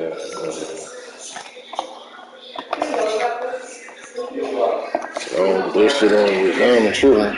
They sit on with Diamond chilling.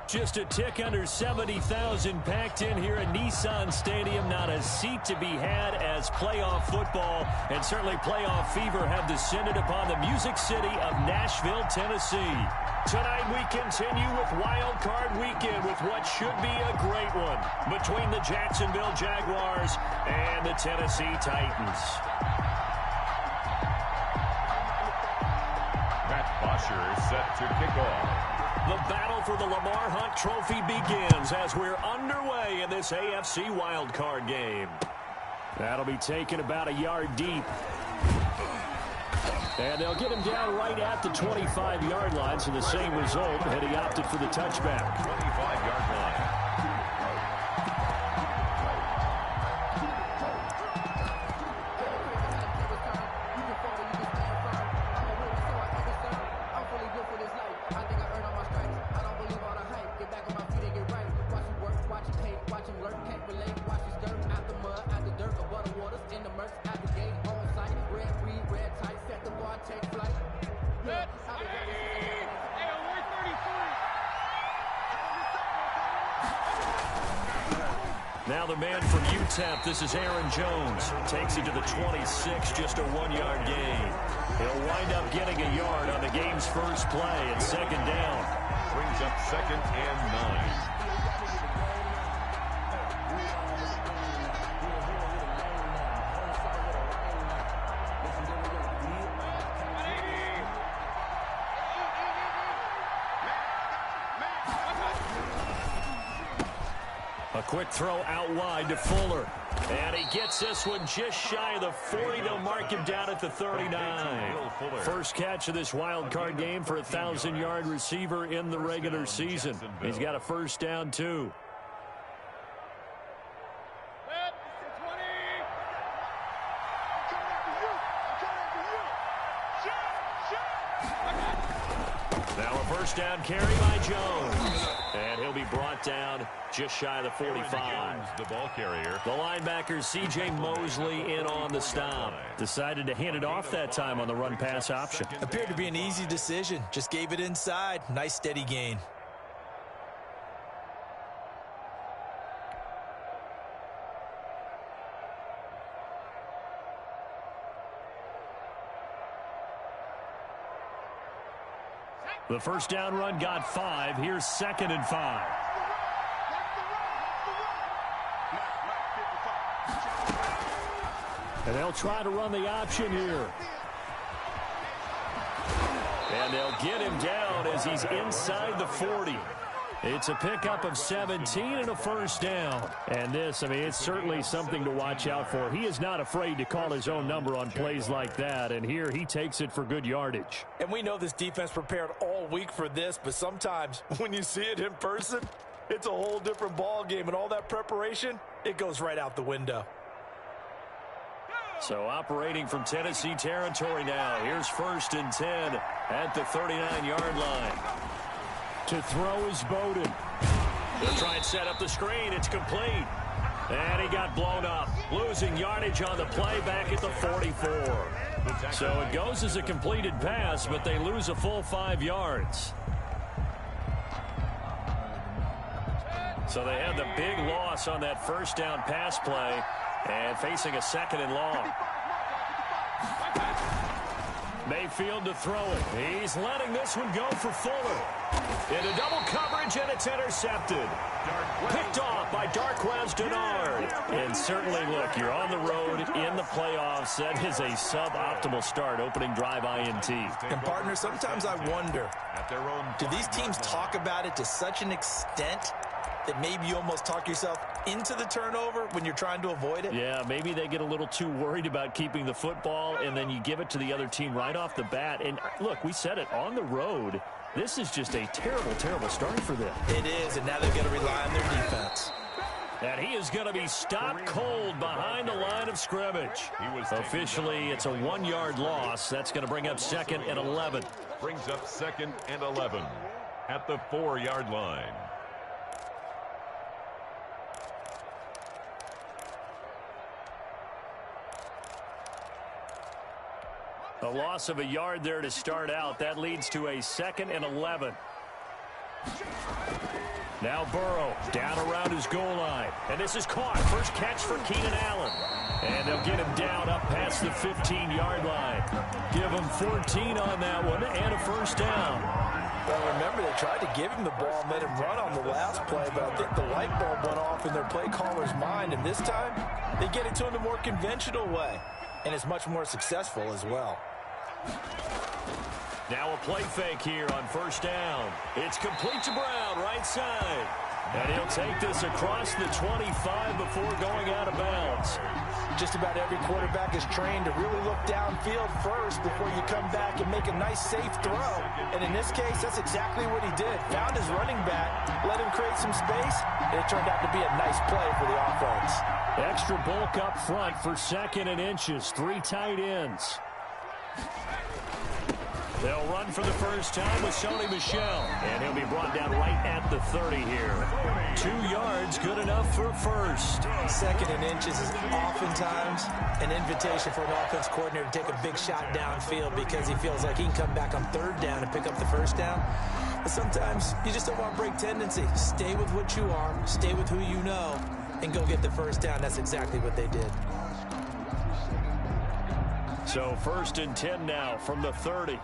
Just a tick under 70,000 packed in here at Nissan Stadium. Not a seat to be had as playoff football and certainly playoff fever have descended upon the Music City of Nashville, Tennessee. Tonight we continue with Wild Card Weekend with what should be a great one between the Jacksonville Jaguars and the Tennessee Titans. Matt Bosher is set to kick off. The battle for the Lamar Hunt Trophy begins as we're underway in this AFC wildcard game. That'll be taken about a yard deep. And they'll get him down right at the 25-yard line, so the same result had he opted for the touchback. 25-yard line. Now the man from UTEP, this is Aaron Jones, takes it to the 26, just a 1-yard gain. He'll wind up getting a yard on the game's first play at second down. Brings up 2nd and 9. A quick throw out wide to Fuller. And he gets this one just shy of the 40. They'll mark him down at the 39. First catch of this wild card game for a 1,000-yard receiver in the regular season. He's got a first down, too. Now a first down carry by Jones. And he'll be brought down just shy of the 45. The ball carrier. The linebacker C.J. Mosley in on the stop. Decided to hand it off that time on the run-pass option. Appeared to be an easy decision. Just gave it inside. Nice steady gain. The first down run got 5. Here's 2nd and 5. And they'll try to run the option here. And they'll get him down as he's inside the 40. It's a pickup of 17 and a first down. And this, I mean, it's certainly something to watch out for. He is not afraid to call his own number on plays like that. And here he takes it for good yardage. And we know this defense prepared all week for this, but sometimes when you see it in person, it's a whole different ball game. And all that preparation, it goes right out the window. So operating from Tennessee territory now. Here's 1st and 10 at the 39-yard line. To throw is Bowden. They'll try and set up the screen. It's complete. And he got blown up. Losing yardage on the play back at the 44. So it goes as a completed pass, but they lose a full 5 yards. So they had the big loss on that first down pass play and facing a 2nd and long. Mayfield to throw it. He's letting this one go for Fuller. Into double coverage, and it's intercepted. Picked off by Darquez Denard. And certainly, look, you're on the road in the playoffs. That is a suboptimal start, opening drive INT. And, partner, sometimes I wonder, do these teams talk about it to such an extent that maybe you almost talk yourself into the turnover when you're trying to avoid it? Yeah, maybe they get a little too worried about keeping the football, and then you give it to the other team right off the bat. And look, we said it, on the road, this is just a terrible, terrible start for them. It is, and now they've got to rely on their defense. And he is going to be stopped cold behind the line of scrimmage. Officially, it's a 1-yard loss. That's going to bring up 2nd and 11. Brings up 2nd and 11 at the 4-yard line. A loss of a yard there to start out. That leads to a 2nd and 11. Now Burrow down around his goal line. And this is caught. First catch for Keenan Allen. And they'll get him down up past the 15-yard line. Give him 14 on that one and a first down. Well, remember, they tried to give him the ball and let him run on the last play, but I think the light bulb went off in their play caller's mind. And this time, they get it to him the more conventional way. And it's much more successful as well. Now a play fake here on first down. It's complete to Brown, right side. And he'll take this across the 25 before going out of bounds. Just about every quarterback is trained to really look downfield first before you come back and make a nice, safe throw. And in this case, that's exactly what he did. Found his running back, let him create some space, and it turned out to be a nice play for the offense. Extra bulk up front for 2nd and inches. 3 tight ends. They'll run for the first time with Sony Michel. And he'll be brought down right at the 30 here. 2 yards, good enough for first. 2nd and inches is oftentimes an invitation for an offense coordinator to take a big shot downfield because he feels like he can come back on 3rd down and pick up the first down. But sometimes you just don't want to break tendency. Stay with what you are, stay with who you know, and go get the first down. That's exactly what they did. So 1st and 10 now from the 30.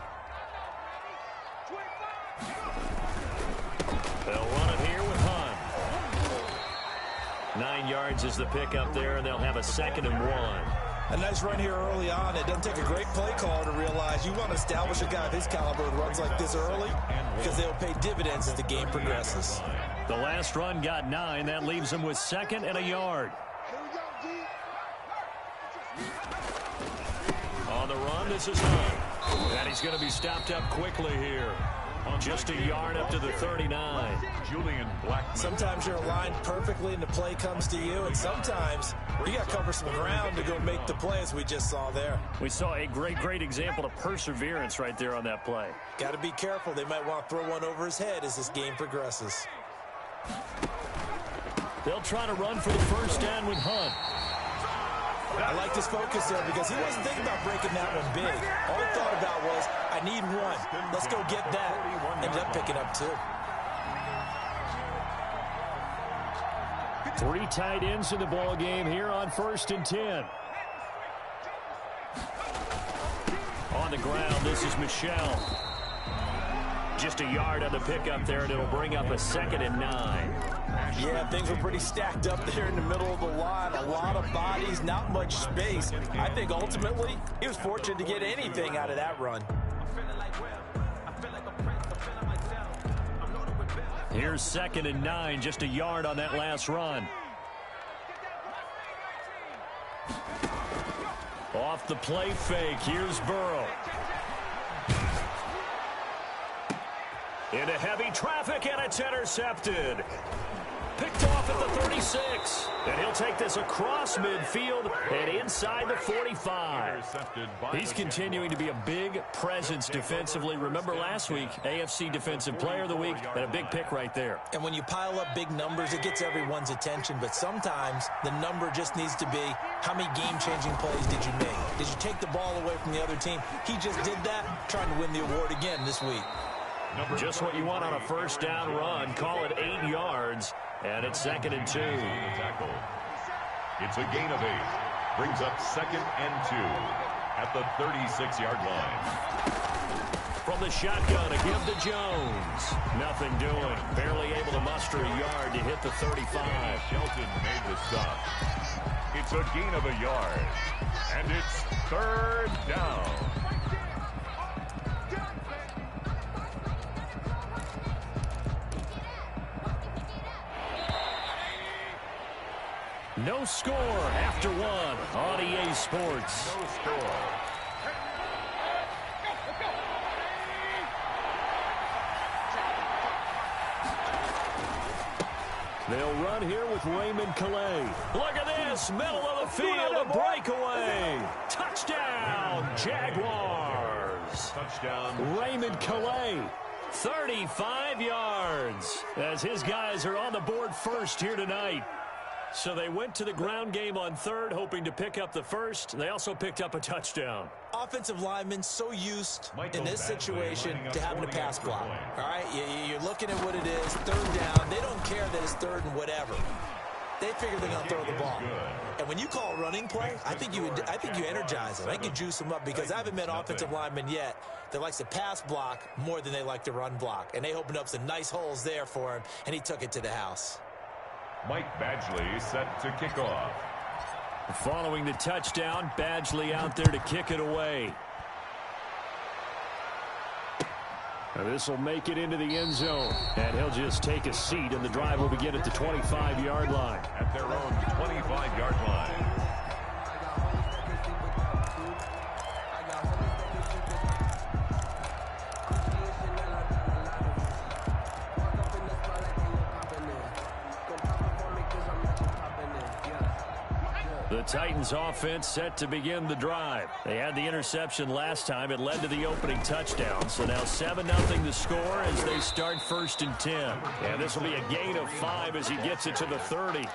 They'll run it here with Hunt. 9 yards is the pickup there, and they'll have a 2nd and 1. A nice run here early on. It doesn't take a great play call to realize you want to establish a guy of his caliber who runs like this early because they'll pay dividends as the game progresses. The last run got 9. That leaves him with 2nd and a yard. On the run, this is Hunt. And he's going to be stopped up quickly here. Just a yard up to the 39. Julian Blackman. Sometimes you're aligned perfectly and the play comes to you, and sometimes you got to cover some ground to go make the play, as we just saw there. We saw a great example of perseverance right there on that play. Got to be careful. They might want to throw one over his head as this game progresses. They'll try to run for the first down with Hunt. I liked his focus there because he wasn't thinking about breaking that one big. All he thought about was, I need one. Let's go get that. Ended up picking up 2. 3 tight ends in the ball game here on 1st and 10. On the ground, this is Michel. Just a yard on the pickup there, and it'll bring up a 2nd and 9. Yeah, things were pretty stacked up there in the middle of the line. A lot of bodies, not much space. I think ultimately he was fortunate to get anything out of that run. Here's 2nd and 9, just a yard on that last run. Off the play fake, here's Burrow. Into heavy traffic, and it's intercepted. Picked off at the 36. And he'll take this across midfield and inside the 45. He's continuing to be a big presence defensively. Remember last week, AFC Defensive Player of the Week, and a big pick right there. And when you pile up big numbers, it gets everyone's attention. But sometimes the number just needs to be, how many game-changing plays did you make? Did you take the ball away from the other team? He just did that, trying to win the award again this week. Just what you want on a first down run. Call it 8 yards, and it's 2nd and 2. It's a gain of 8. Brings up 2nd and 2 at the 36-yard line. From the shotgun, a give to Jones. Nothing doing. Barely able to muster a yard to hit the 35. Shelton made the stop. It's a gain of a yard, and it's 3rd down. No score after one on EA Sports. No score. They'll run here with Raymond Calais. Look at this, middle of the field, a breakaway. Touchdown, Jaguars. Touchdown. Raymond Calais, 35 yards, as his guys are on the board first here tonight. So they went to the ground game on third, hoping to pick up the first. They also picked up a touchdown. Offensive linemen so used in this situation to having a pass block. All right, you're looking at what it is, third down. They don't care that it's third and whatever. They figure they're going to throw the ball. And when you call a running play, I think you energize them. I think you juice them up because I haven't met offensive linemen yet that likes to pass block more than they like to run block. And they opened up some nice holes there for him, and he took it to the house. Mike Badgley set to kick off. Following the touchdown, Badgley out there to kick it away. This will make it into the end zone, and he'll just take a seat, and the drive will begin at the 25-yard line. At their own 25-yard line. The Titans offense set to begin the drive. They had the interception last time. It led to the opening touchdown. So now 7-0 the score as they start 1st and 10. And this will be a gain of 5 as he gets it to the 30.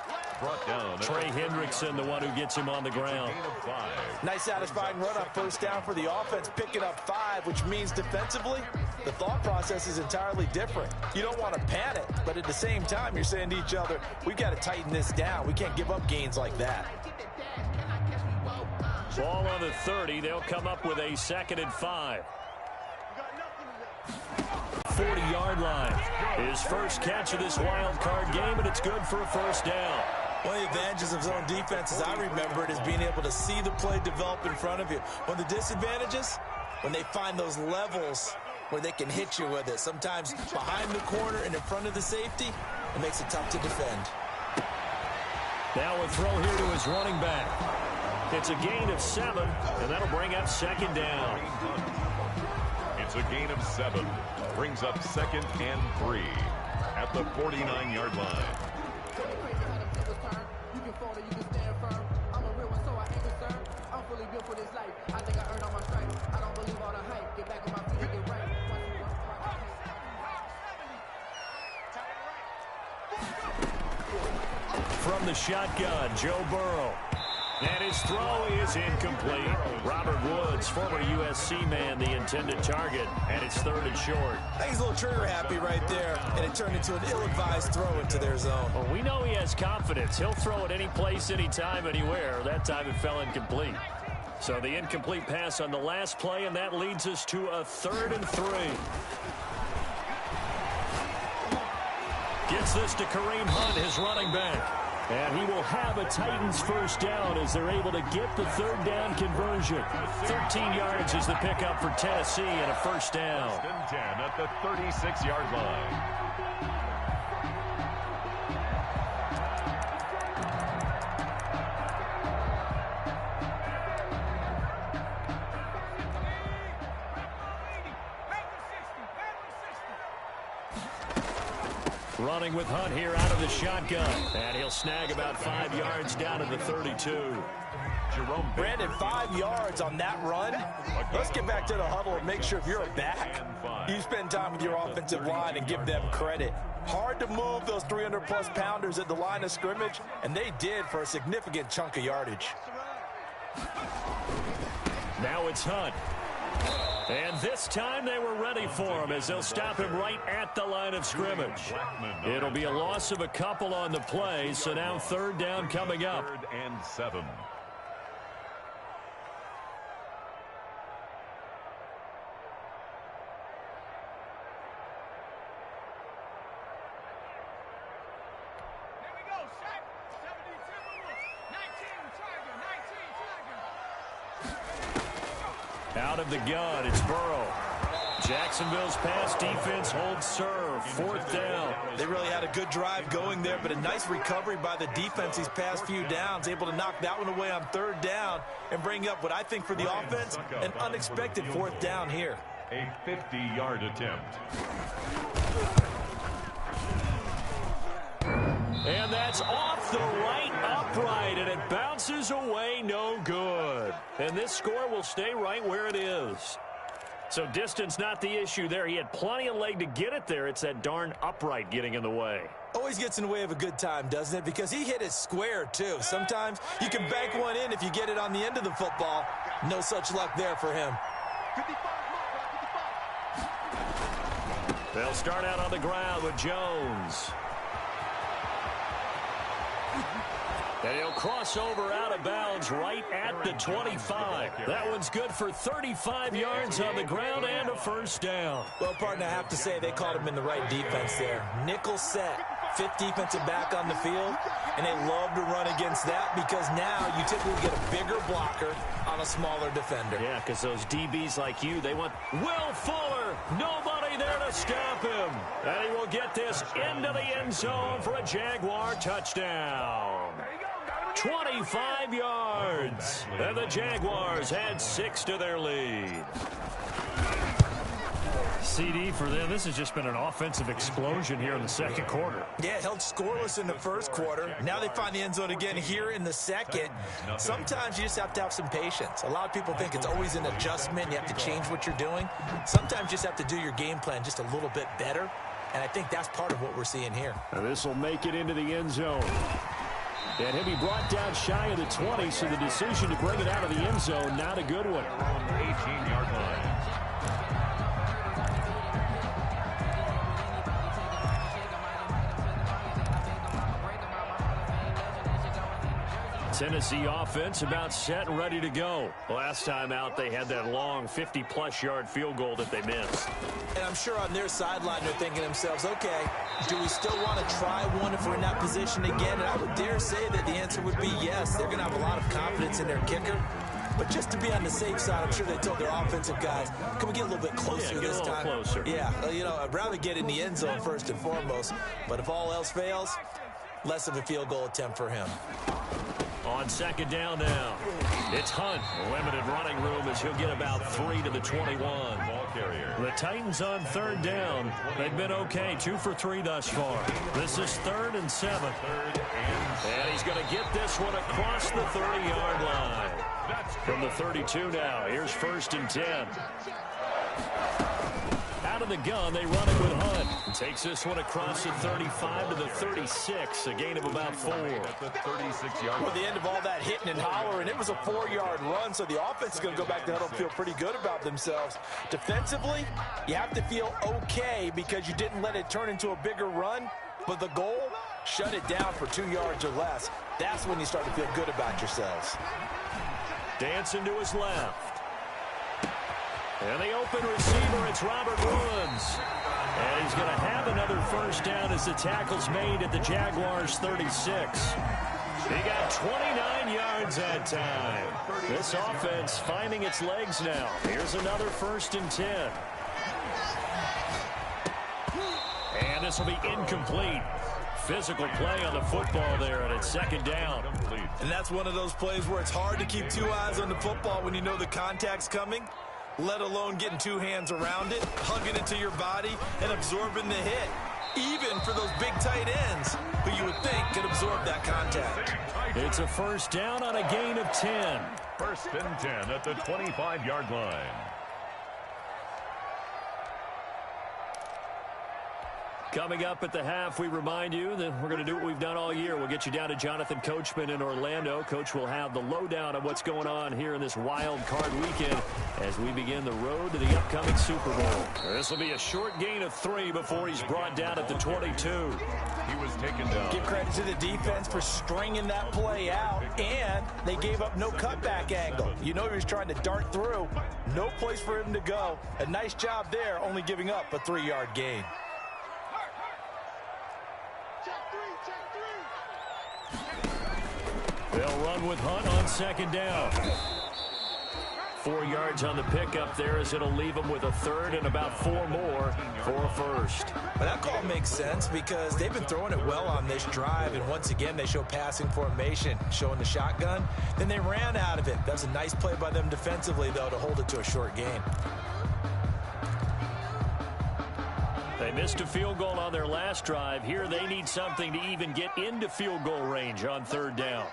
Brought down. Trey Hendrickson, the one who gets him on the ground. Gain of 5. Nice satisfying run on first down for the offense, picking up 5, which means defensively, the thought process is entirely different. You don't want to panic, but at the same time, you're saying to each other, we've got to tighten this down. We can't give up gains like that. Ball on the 30. They'll come up with a 2nd and 5. 40-yard line. His first catch of this wild card game, and it's good for a first down. One of the advantages of zone defense, as I remember it, is being able to see the play develop in front of you. One of the disadvantages, when they find those levels where they can hit you with it. Sometimes behind the corner and in front of the safety, it makes it tough to defend. Now a throw here to his running back. It's a gain of 7, and that'll bring up 2nd down. It's a gain of 7. Brings up 2nd and 3 at the 49-yard line. From the shotgun, Joe Burrow. And his throw is incomplete. Robert Woods, former USC man, the intended target, and it's 3rd and short. I think he's a little trigger happy right there, and it turned into an ill-advised throw into their zone. Well, we know he has confidence. He'll throw it any place, anytime, anywhere. That time it fell incomplete. So the incomplete pass on the last play, and that leads us to a 3rd and 3. Gets this to Kareem Hunt, his running back. And he will have a Titans first down as they're able to get the 3rd down conversion. 13 yards is the pickup for Tennessee and a first down. 1st and 10 at the 36-yard line. Running with Hunt here out of the shotgun. And he'll snag about 5 yards down at the 32. Jerome Brandon, 5 yards on that run. Let's get back to the huddle and make sure if you're a back, you spend time with your offensive line and give them credit. Hard to move those 300-plus pounders at the line of scrimmage, and they did for a significant chunk of yardage. Now it's Hunt. And this time they were ready for him as they'll stop him right at the line of scrimmage. It'll be a loss of a couple on the play, so now 3rd down coming up. 3rd and 7. Out of the gun, it's Burrow. Jacksonville's pass defense holds serve. 4th down. They really had a good drive going there, but a nice recovery by the defense these past few downs, able to knock that one away on 3rd down and bring up what I think for the offense, an unexpected 4th down here. A 50-yard attempt. And that's off the right upright, and it bounces away, no good. And this score will stay right where it is. So distance not the issue there. He had plenty of leg to get it there. It's that darn upright getting in the way. Always gets in the way of a good time, doesn't it? Because he hit it square, too. Sometimes you can bank one in if you get it on the end of the football. No such luck there for him. They'll start out on the ground with Jones. And he'll cross over out of bounds right at the 25. That one's good for 35 yards on the ground and a 1st down. Well, partner, I have to say they called him in the right defense there. Nickel set, 5th defensive back on the field, and they love to run against that because now you typically get a bigger blocker on a smaller defender. Yeah, because those DBs like you, they want Will Fuller. Nobody there to stop him. And he will get this into the end zone for a Jaguar touchdown. 25 yards. And the Jaguars had 6 to their lead. CD for them, this has just been an offensive explosion here in the 2nd quarter. Yeah, held scoreless in the 1st quarter. Now they find the end zone again here in the 2nd. Sometimes you just have to have some patience. A lot of people think it's always an adjustment. You have to change what you're doing. Sometimes you just have to do your game plan just a little bit better. And I think that's part of what we're seeing here. And this will make it into the end zone. And he'll be brought down shy of the 20, so the decision to bring it out of the end zone, not a good one. 18-yard line. Tennessee offense about set and ready to go. Last time out, they had that long 50-plus yard field goal that they missed. And I'm sure on their sideline they're thinking to themselves, okay, do we still want to try one if we're in that position again? And I would dare say that the answer would be yes. They're going to have a lot of confidence in their kicker. But just to be on the safe side, I'm sure they told their offensive guys, can we get a little bit closer this time? Closer. Yeah, you know, I'd rather get in the end zone first and foremost. But if all else fails, less of a field goal attempt for him. On 2nd down now, it's Hunt. Limited running room as he'll get about 3 to the 21. Ball carrier. The Titans on 3rd down. They've been okay, 2 for 3 thus far. This is 3rd and 7. And he's going to get this one across the 30-yard line. From the 32 now, here's 1st and 10. Out of the gun, they run it with Hunt. Takes this one across the 35 to the 36, a gain of about 4. At the 36-yard Well, the end of all that hitting and hollering, it was a 4-yard run, so the offense is going to go back to huddle and feel pretty good about themselves. Defensively, you have to feel okay because you didn't let it turn into a bigger run, but the goal, shut it down for 2 yards or less. That's when you start to feel good about yourselves. Dancing to his left. And the open receiver, it's Robert Woods. And he's going to have another 1st down as the tackle's made at the Jaguars' 36. He got 29 yards that time. This offense finding its legs now. Here's another 1st and 10. And this will be incomplete. Physical play on the football there, and it's 2nd down. And that's one of those plays where it's hard to keep 2 eyes on the football when you know the contact's coming, let alone getting 2 hands around it, hugging it to your body, and absorbing the hit. Even for those big tight ends who you would think could absorb that contact. It's a 1st down on a gain of 10. 1st and 10 at the 25-yard line. Coming up at the half, we remind you that we're going to do what we've done all year. We'll get you down to Jonathan Coachman in Orlando. Coach will have the lowdown of what's going on here in this wild card weekend as we begin the road to the upcoming Super Bowl. This will be a short gain of 3 before he's brought down at the 22. He was taken down. Give credit to the defense for stringing that play out, and they gave up no cutback angle. You know he was trying to dart through. No place for him to go. A nice job there, only giving up a 3-yard gain. They'll run with Hunt on 2nd down. 4 yards on the pickup there, as it'll leave them with a third and about 4 more for a first. But that call makes sense because they've been throwing it well on this drive, and once again they show passing formation, showing the shotgun. Then they ran out of it. That was a nice play by them defensively, though, to hold it to a short gain. They missed a field goal on their last drive. Here they need something to even get into field goal range on third down.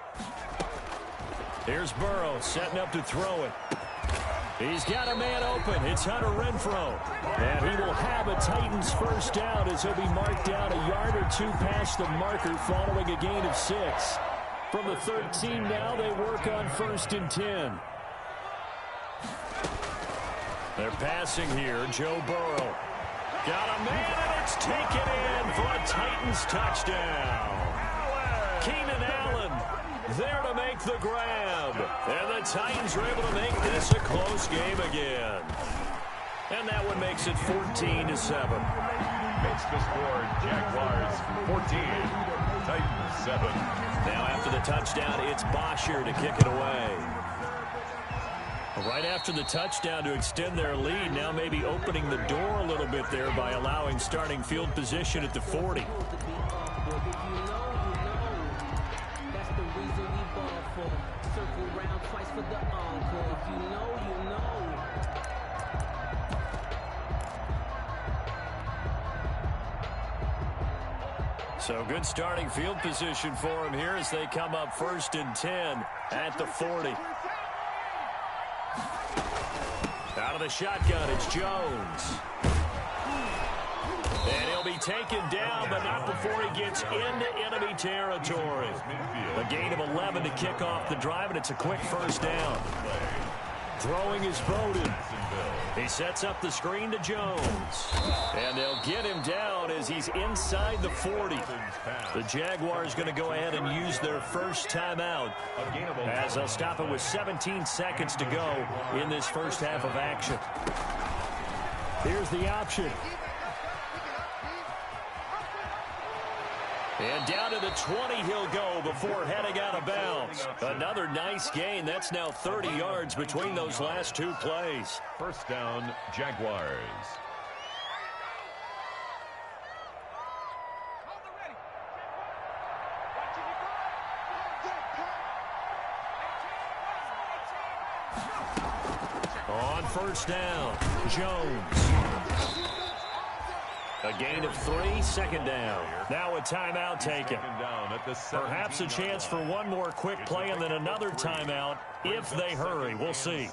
Here's Burrow setting up to throw it. He's got a man open. It's Hunter Renfrow. And he will have a Titans first down as he'll be marked down a yard or two past the marker following a gain of 6. From the 13 now, they work on 1st and 10. They're passing here. Joe Burrow. Got a man, and it's taken in for a Titans touchdown. Keenan Allen there to make the grab. And the Titans are able to make this a close game again. And that one makes it 14-7. Makes the score Jaguars 14, Titans 7. Now after the touchdown, it's Bosher to kick it away. Right after the touchdown to extend their lead, now maybe opening the door a little bit there by allowing starting field position at the 40. So good starting field position for him here as they come up 1st and 10 at the 40. Out of the shotgun, it's Jones. And he'll be taken down, but not before he gets into enemy territory. A gain of 11 to kick off the drive, and it's a quick first down. Throwing is Bowden. He sets up the screen to Jones. And they'll get him down as he's inside the 40. The Jaguars going to go ahead and use their first timeout as they'll stop it with 17 seconds to go in this first half of action. Here's the option. And down to the 20 he'll go before heading out of bounds. Another nice gain. That's now 30 yards between those last 2 plays. First down, Jaguars. On first down, Jones. A gain of 3, second down. Now a timeout taken. Perhaps a chance for one more quick play and then another timeout if they hurry. We'll see.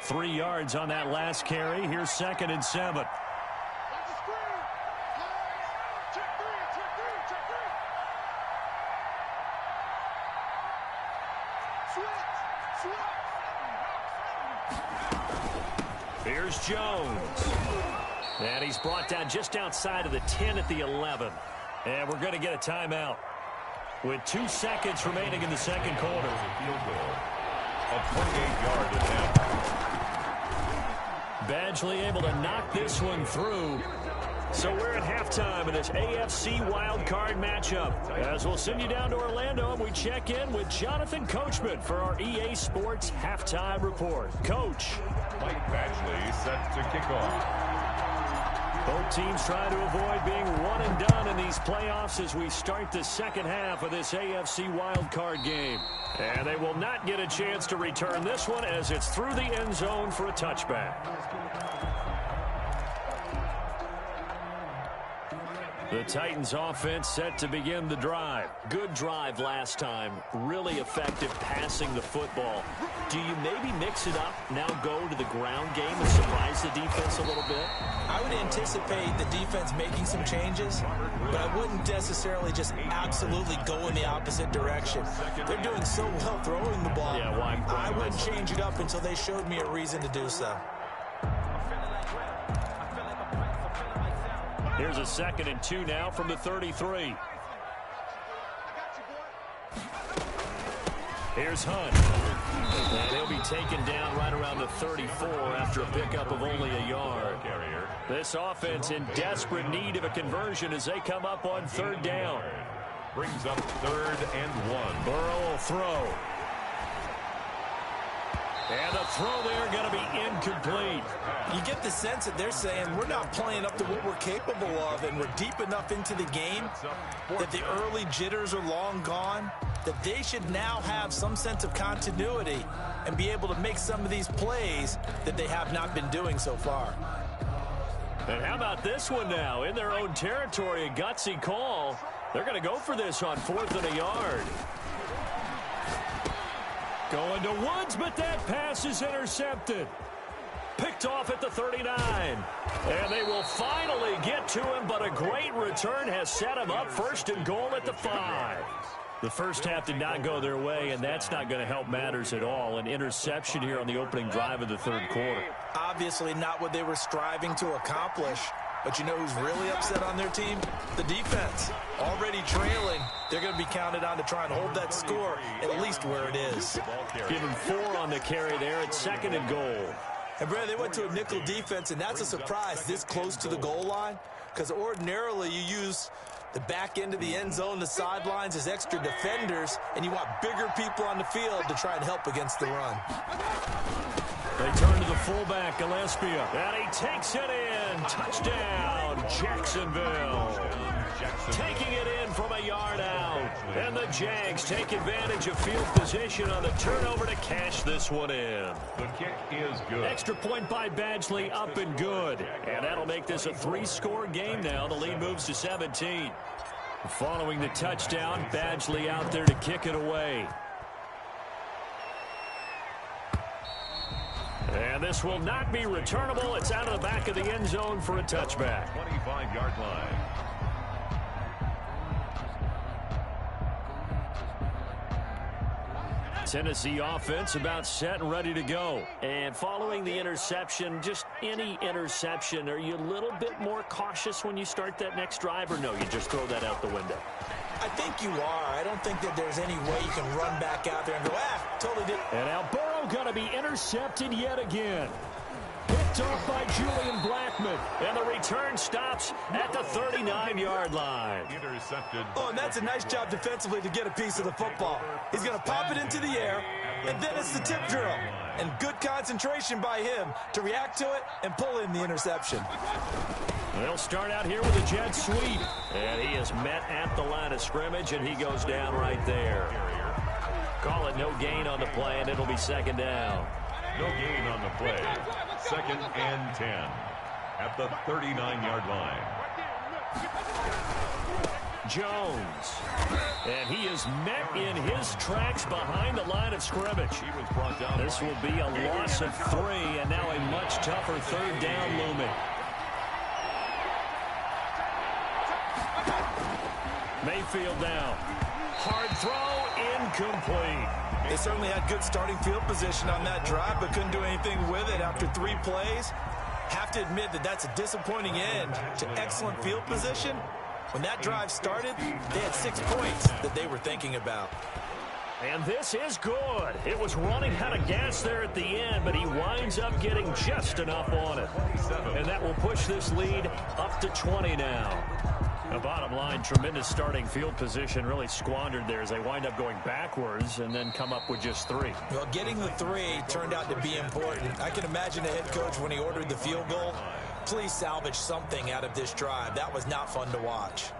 3 yards on that last carry. Here's 2nd and 7. Here's Jones. And he's brought down just outside of the 10 at the 11. And we're going to get a timeout with 2 seconds remaining in the second quarter. Field goal. A 28-yard attempt. Badgley able to knock this one through. So we're at halftime in this AFC wildcard matchup. As we'll send you down to Orlando, and we check in with Jonathan Coachman for our EA Sports Halftime Report. Coach. Mike Badgley set to kick off. Both teams trying to avoid being one and done in these playoffs as we start the second half of this AFC wildcard game. And they will not get a chance to return this one as it's through the end zone for a touchback. The Titans offense set to begin the drive. Good drive last time. Really effective passing the football. Do you maybe mix it up, now go to the ground game and surprise the defense a little bit? I would anticipate the defense making some changes, but I wouldn't necessarily just absolutely go in the opposite direction. They're doing so well throwing the ball. Yeah, why I wouldn't change it up until they showed me a reason to do so. Here's a 2nd and 2 now from the 33. Here's Hunt. And he'll be taken down right around the 34 after a pickup of only a yard. This offense in desperate need of a conversion as they come up on 3rd down. Brings up 3rd and 1. Burrow will throw. And the throw there going to be incomplete. You get the sense that they're saying we're not playing up to what we're capable of, and we're deep enough into the game that the early jitters are long gone, that they should now have some sense of continuity and be able to make some of these plays that they have not been doing so far. And how about this one now? In their own territory, a gutsy call. They're going to go for this on 4th and a yard. Going to Woods, but that pass is intercepted. Picked off at the 39. And they will finally get to him, but a great return has set him up 1st and goal at the 5. The first half did not go their way, and that's not going to help matters at all. An interception here on the opening drive of the 3rd quarter. Obviously not what they were striving to accomplish. But you know who's really upset on their team? The defense. Already trailing, they're going to be counted on to try and hold that score at least where it is. Give him 4 on the carry there at 2nd and goal. And, Brad, they went to a nickel defense, and that's a surprise this close to the goal line, because ordinarily you use the back end of the end zone, the sidelines as extra defenders, and you want bigger people on the field to try and help against the run. They turn to the fullback, Gillespie, and he takes it in. Touchdown, Jacksonville. Taking it in from a yard out. And the Jags take advantage of field position on the turnover to cash this one in. The kick is good. Extra point by Badgley, up and good. And that'll make this a 3-score game now. The lead moves to 17. Following the touchdown, Badgley out there to kick it away. And this will not be returnable. It's out of the back of the end zone for a touchback. 25-yard line. Tennessee offense about set and ready to go. And following the interception, just any interception, are you a little bit more cautious when you start that next drive, or no, you just throw that out the window? I think you are. I don't think that there's any way you can run back out there and go, totally did. And now Burrow going to be intercepted yet again. Picked off by Julian Blackmon. And the return stops at the 39-yard line. Intercepted. Oh, and that's a nice job defensively to get a piece of the football. He's going to pop it into the air, and then it's the tip drill. And good concentration by him to react to it and pull in the interception. They'll start out here with a jet sweep. And he is met at the line of scrimmage, and he goes down right there. Call it no gain on the play, and it'll be 2nd down. No gain on the play. 2nd and 10 at the 39-yard line. Jones. And he is met in his tracks behind the line of scrimmage. He was brought down. This will be a loss of 3, and now a much tougher 3rd down looming. Mayfield now. Hard throw, incomplete. They certainly had good starting field position on that drive, but couldn't do anything with it after 3 plays. Have to admit that that's a disappointing end to excellent field position. When that drive started, they had 6 points that they were thinking about. And this is good. It was running out of gas there at the end, but he winds up getting just enough on it. And that will push this lead up to 20 now. The bottom line, tremendous starting field position, really squandered there as they wind up going backwards and then come up with just 3. Well, getting the 3 turned out to be important. I can imagine the head coach when he ordered the field goal. Please salvage something out of this drive. That was not fun to watch.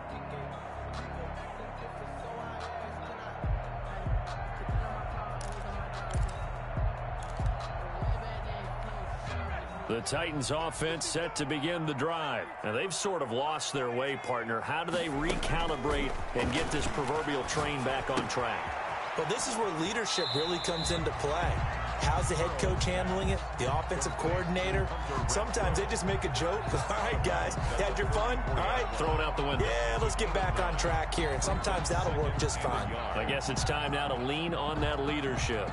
The Titans offense set to begin the drive. Now they've sort of lost their way, partner. How do they recalibrate and get this proverbial train back on track? Well, this is where leadership really comes into play. How's the head coach handling it? The offensive coordinator? Sometimes they just make a joke. All right, guys, you had your fun? All right. Throw it out the window. Yeah, let's get back on track here. And sometimes that'll work just fine. I guess it's time now to lean on that leadership.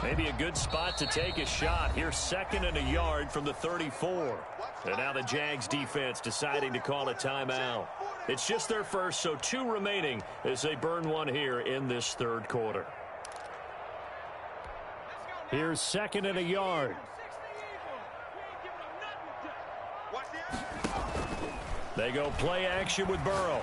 Maybe a good spot to take a shot. Here's 2nd and a yard from the 34. And now the Jags defense deciding to call a timeout. It's just their first, so 2 remaining as they burn one here in this 3rd quarter. Here's 2nd and a yard. They go play action with Burrow.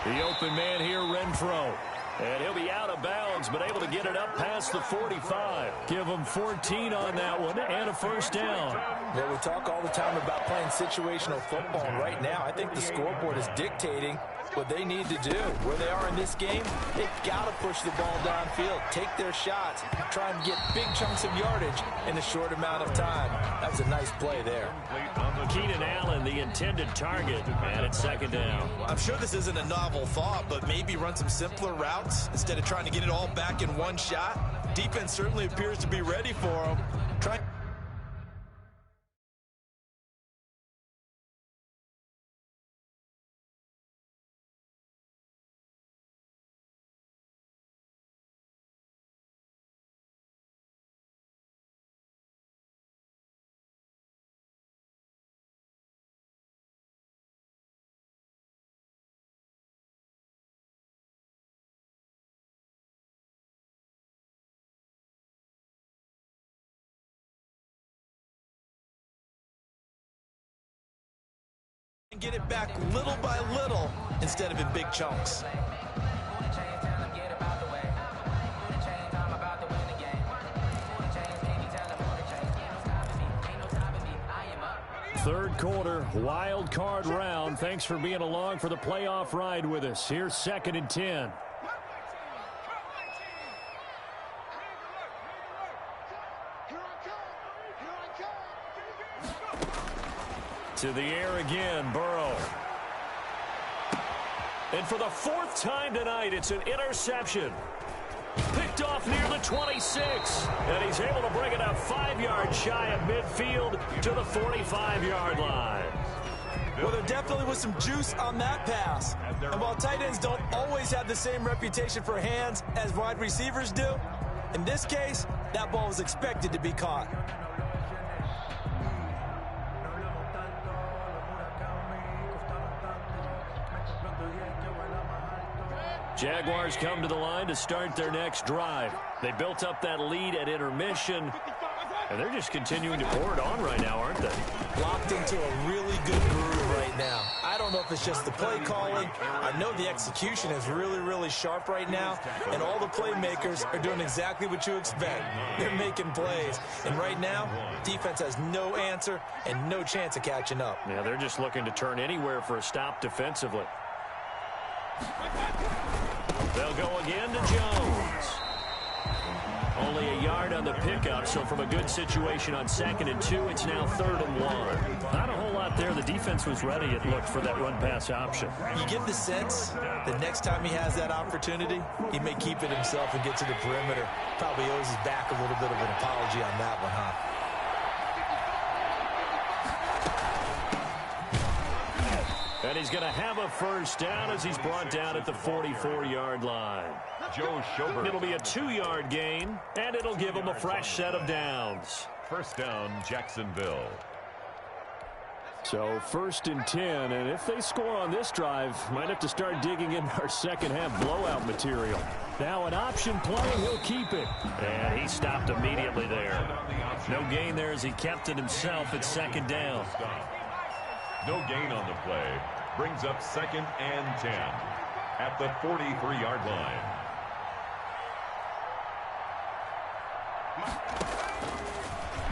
The open man here, Renfro. And he'll be out of bounds, but able to get it up past the 45. Give him 14 on that one and a first down. Well, we talk all the time about playing situational football, and right now I think the scoreboard is dictating what they need to do. Where they are in this game, they've got to push the ball downfield, take their shots, try and get big chunks of yardage in a short amount of time. That was a nice play there. Keenan Allen, the intended target, and it's second down. I'm sure this isn't a novel thought, but maybe run some simpler routes instead of trying to get it all back in one shot. Defense certainly appears to be ready for them. And get it back little by little instead of in big chunks. Third quarter, wild card round. Thanks for being along for the playoff ride with us. Here's 2nd and 10. To the air again, Burrow. And for the 4th time tonight, it's an interception. Picked off near the 26. And he's able to bring it up 5 yards shy of midfield to the 45-yard line. Well, there definitely was some juice on that pass. And while tight ends don't always have the same reputation for hands as wide receivers do, in this case, that ball was expected to be caught. Jaguars come to the line to start their next drive. They built up that lead at intermission, and they're just continuing to pour it on right now, aren't they? Locked into a really good groove right now. I don't know if it's just the play calling. I know the execution is really, really sharp right now, and all the playmakers are doing exactly what you expect. They're making plays, and right now, defense has no answer and no chance of catching up. Yeah, they're just looking to turn anywhere for a stop defensively. They'll go again to Jones. Only a yard on the pickup, so from a good situation on 2nd and 2, it's now 3rd and 1. Not a whole lot there. The defense was ready, it looked, for that run-pass option. You get the sense that next time he has that opportunity, he may keep it himself and get to the perimeter. Probably owes his back a little bit of an apology on that one, huh? And he's going to have a first down as he's brought down at the 44-yard line. It'll be a 2-yard gain, and it'll give him a fresh set of downs. First down, Jacksonville. So 1st and 10, and if they score on this drive, might have to start digging in our second-half blowout material. Now an option play, he'll keep it. And he stopped immediately there. No gain there as he kept it himself at 2nd down. No gain on the play. Brings up 2nd and 10 at the 43-yard line.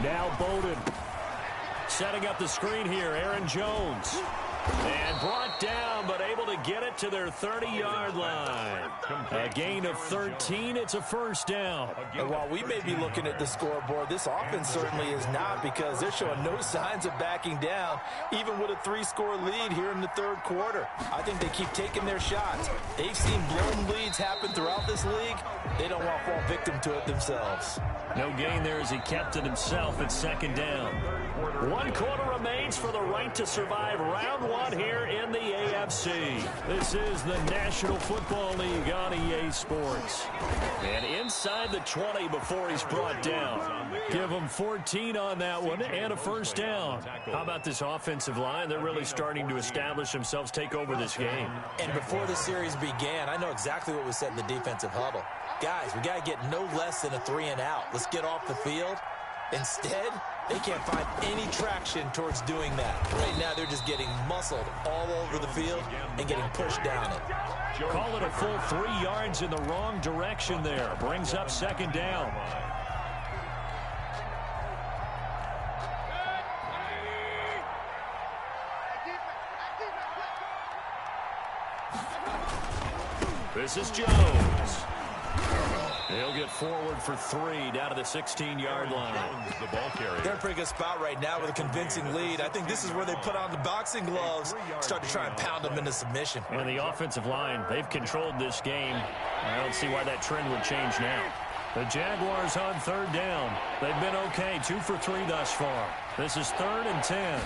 Now Bowden setting up the screen here. Aaron Jones. And brought down, but able to get it to their 30-yard line. A gain of 13. It's a first down. And while we may be looking at the scoreboard, this offense certainly is not, because they're showing no signs of backing down, even with a 3-score lead here in the 3rd quarter. I think they keep taking their shots. They've seen blown leads happen throughout this league. They don't want to fall victim to it themselves. No gain there as he kept it himself at 2nd down. 1 quarter remains for the right to survive round 1 here in the AFC. This is the National Football League on EA Sports. And inside the 20 before he's brought down. Give him 14 on that one and a first down. How about this offensive line? They're really starting to establish themselves, take over this game. And before the series began, I know exactly what was said in the defensive huddle. Guys, we got to get no less than a 3-and-out. Let's get off the field. Instead, They can't find any traction towards doing that. Right now, they're just getting muscled all over the field and getting pushed down it. Call it a full 3 yards in the wrong direction there. Brings up second down. This is Jones. He'll get forward for 3 down to the 16-yard line. The ball carrier. They're in a pretty good spot right now with a convincing lead. I think this is where they put on the boxing gloves, start to try and pound them into submission. And the offensive line, they've controlled this game. I don't see why that trend would change now. The Jaguars on third down. They've been okay, 2 for 3 thus far. This is 3rd and 10.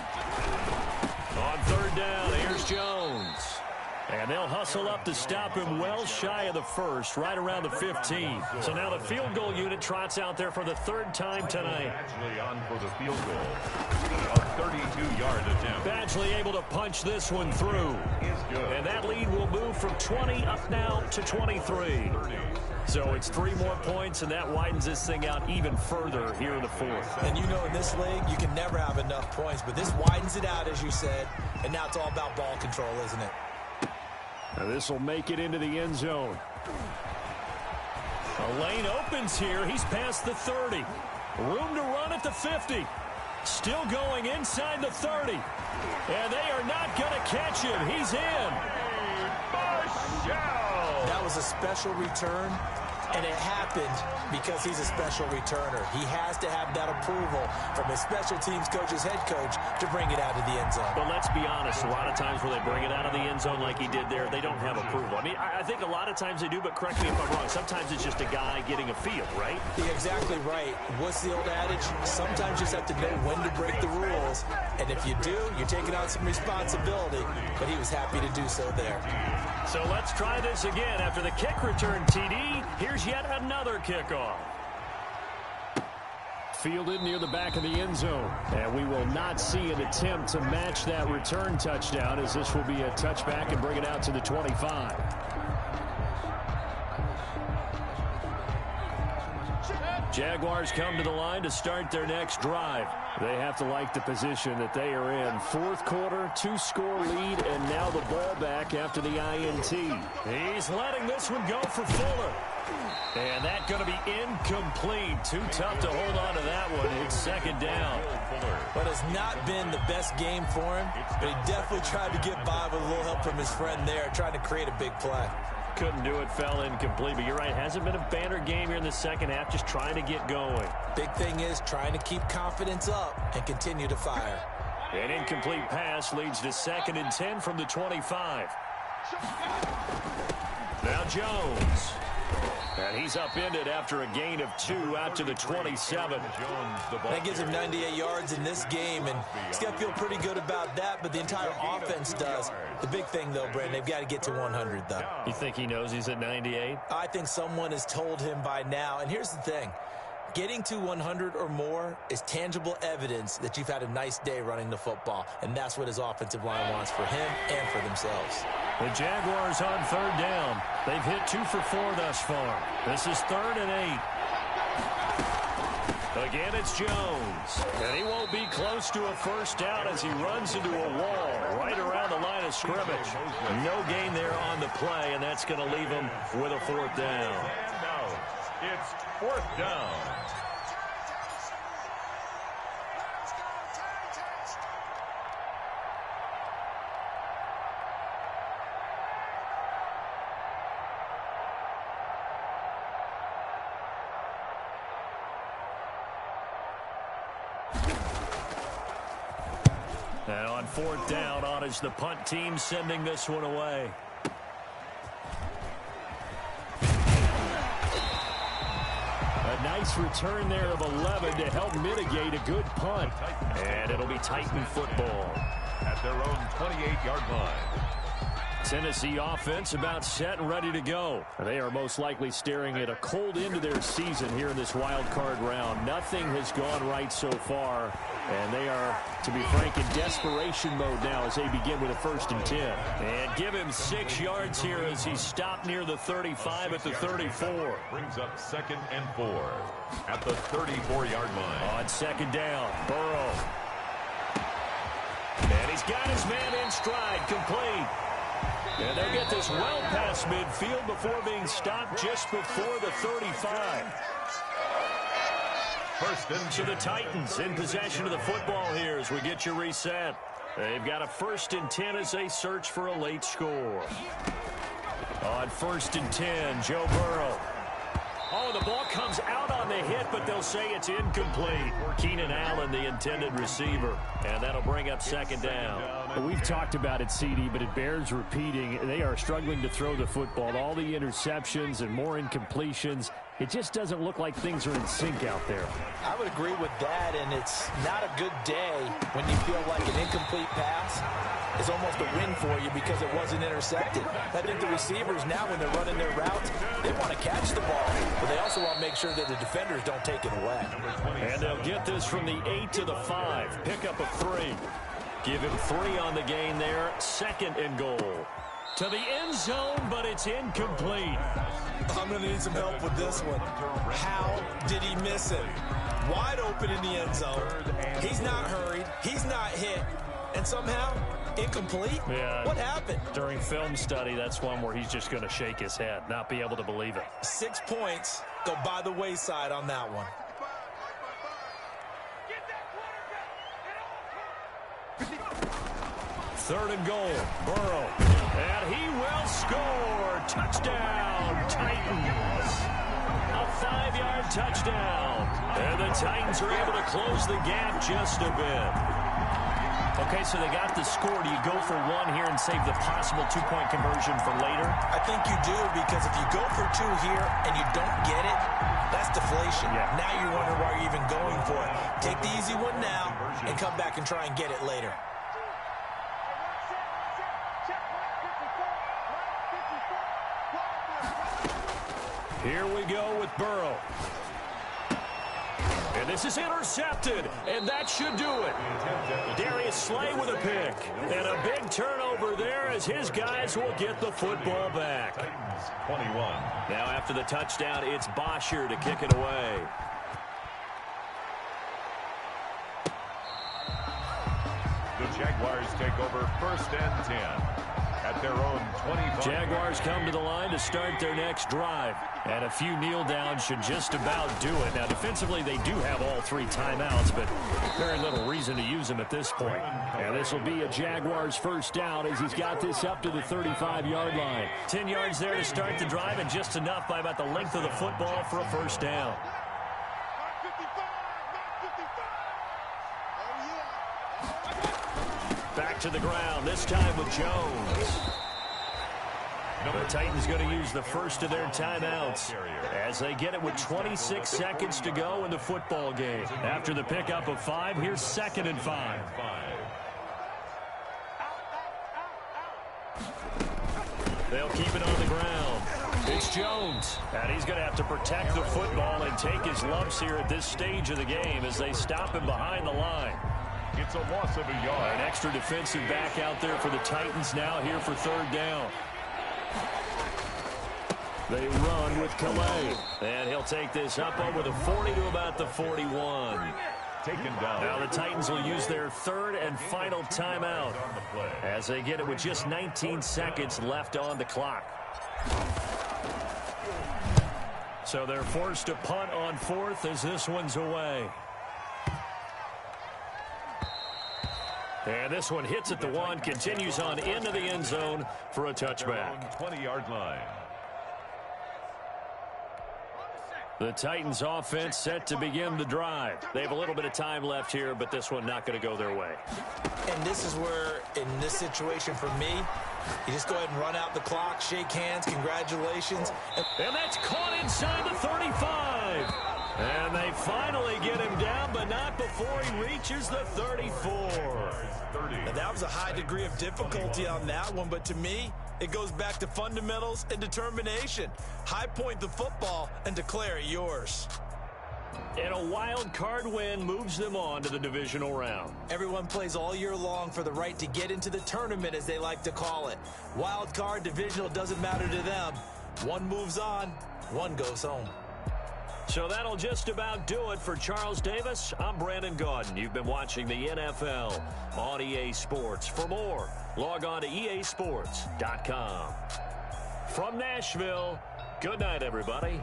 On third down, here's Jones. And they'll hustle up to stop him well shy of the first, right around the 15. So now the field goal unit trots out there for the 3rd time tonight. Badgley on for the field goal. A 32-yard attempt. Badgley able to punch this one through. And that lead will move from 20 up now to 23. So it's 3 more points, and that widens this thing out even further here in the 4th. And you know in this league, you can never have enough points, but this widens it out, as you said, and now it's all about ball control, isn't it? Now this will make it into the end zone. A lane opens here. He's past the 30. Room to run at the 50. Still going inside the 30. And they are not going to catch him. He's in. That was a special return, and it happened because he's a special returner. He has to have that approval from his special teams coach's head coach to bring it out of the end zone. But let's be honest, a lot of times when they bring it out of the end zone like he did there, they don't have approval. I mean, I think a lot of times they do, but correct me if I'm wrong. Sometimes it's just a guy getting a feel, right? You're exactly right. What's the old adage? Sometimes you just have to know when to break the rules, and if you do, you're taking on some responsibility, but he was happy to do so there. So let's try this again. After the kick return, TD, here's yet another kickoff. Fielded near the back of the end zone. And we will not see an attempt to match that return touchdown, as this will be a touchback and bring it out to the 25. Jaguars come to the line to start their next drive. They have to like the position that they are in. 4th quarter, 2-score lead, and now the ball back after the INT. He's letting this one go for Fuller. And that's going to be incomplete. Too tough to hold on to that one. It's 2nd down. But it's not been the best game for him, but he definitely tried to get by with a little help from his friend there, trying to create a big play. Couldn't do it, fell incomplete. But you're right, hasn't been a banner game here in the second half, just trying to get going. Big thing is trying to keep confidence up and continue to fire. An incomplete pass leads to 2nd and 10 from the 25. Now Jones. And he's upended after a gain of 2 out to the 27. That gives him 98 yards in this game, and he's got to feel pretty good about that, but the entire offense does. The big thing, though, Brandon, they've got to get to 100, though. You think he knows he's at 98? I think someone has told him by now, and here's the thing. Getting to 100 or more is tangible evidence that you've had a nice day running the football, and that's what his offensive line wants for him and for themselves. The Jaguars on 3rd down. They've hit 2 for 4 thus far. This is 3rd and 8. Again, it's Jones. And he won't be close to a first down as he runs into a wall right around the line of scrimmage. No gain there on the play, and that's going to leave him with a 4th down. It's 4th down. And on 4th down, on is the punt team sending this one away. A nice return there of 11 to help mitigate a good punt. And it'll be Titan football. At their own 28-yard line. Tennessee offense about set and ready to go. They are most likely staring at a cold end to their season here in this wild card round. Nothing has gone right so far, and they are, to be frank, in desperation mode now as they begin with a 1st and 10. And give him 6 yards here as he stopped near the 35 at the 34. Brings up 2nd and 4 at the 34-yard line. On 2nd down, Burrow. And he's got his man in stride, complete. And they'll get this well past midfield before being stopped just before the 35. So the Titans in possession of the football here as we get your reset. They've got a 1st and 10 as they search for a late score. On 1st and 10, Joe Burrow. Oh, the ball comes out on the hit, but they'll say it's incomplete. Keenan Allen, the intended receiver, and that'll bring up 2nd down. Well, we've talked about it, CD, but it bears repeating. They are struggling to throw the football. All the interceptions and more incompletions. It just doesn't look like things are in sync out there. I would agree with that, and it's not a good day when you feel like an incomplete pass is almost a win for you because it wasn't intercepted. I think the receivers now, when they're running their routes, they want to catch the ball, but they also want to make sure that the defenders don't take it away. And they'll get this from the 8 to the 5. Pick up a 3. Give him 3 on the gain there. 2nd and goal. To the end zone, but it's incomplete. I'm going to need some help with this one. How did he miss it? Wide open in the end zone. He's not hurried. He's not hit. And somehow, incomplete? Yeah. What happened? During film study, that's one where he's just going to shake his head, not be able to believe it. 6 points go by the wayside on that one. Third and goal, Burrow. And he will score. Touchdown, Titans. A 5-yard touchdown. And the Titans are able to close the gap just a bit. Okay, so they got the score. Do you go for 1 here and save the possible 2-point conversion for later? I think you do, because if you go for 2 here and you don't get it, that's deflation. Yeah. Now you wonder why you're even going for it. Take the easy one now and come back and try and get it later. Here we go with Burrow. And this is intercepted, and that should do it. Darius Slay with a pick. And a big turnover there as his guys will get the football back. 21. Now after the touchdown, it's Bosher to kick it away. The Jaguars take over 1st and 10 at their own 25. Jaguars come to the line to start their next drive. And a few kneel downs should just about do it. Now, defensively, they do have all 3 timeouts, but very little reason to use them at this point. And this will be a Jaguars 1st down as he's got this up to the 35-yard line. 10 yards there to start the drive, and just enough by about the length of the football for a 1st down. Back to the ground, this time with Jones. The Titans going to use the first of their timeouts as they get it with 26 seconds to go in the football game. After the pickup of 5, here's 2nd and 5. They'll keep it on the ground. It's Jones, and he's going to have to protect the football and take his lumps here at this stage of the game as they stop him behind the line. It's a loss of a yard. An extra defensive back out there for the Titans now here for 3rd down. They run with Calais. And he'll take this up over the 40 to about the 41. Taken down. Now the Titans will use their 3rd and final timeout as they get it with just 19 seconds left on the clock. So they're forced to punt on 4th as this one's away. And this one hits at the 1, continues on into the end zone for a touchback. 20-yard line. The Titans offense set to begin the drive. They have a little bit of time left here, but this one not going to go their way. And this is where, in this situation for me, you just go ahead and run out the clock, shake hands, congratulations. And that's caught inside the 35. And they finally get him down, but not before he reaches the 34. Now, that was a high degree of difficulty on that one, but to me, It goes back to fundamentals and determination. High point the football and declare it yours. And a wild card win moves them on to the divisional round. Everyone plays all year long for the right to get into the tournament, as they like to call it. Wild card, divisional, doesn't matter to them. One moves on, one goes home. So that'll just about do it for Charles Davis. I'm Brandon Gaudin. You've been watching the NFL on EA Sports. For more, log on to easports.com. From Nashville, good night, everybody.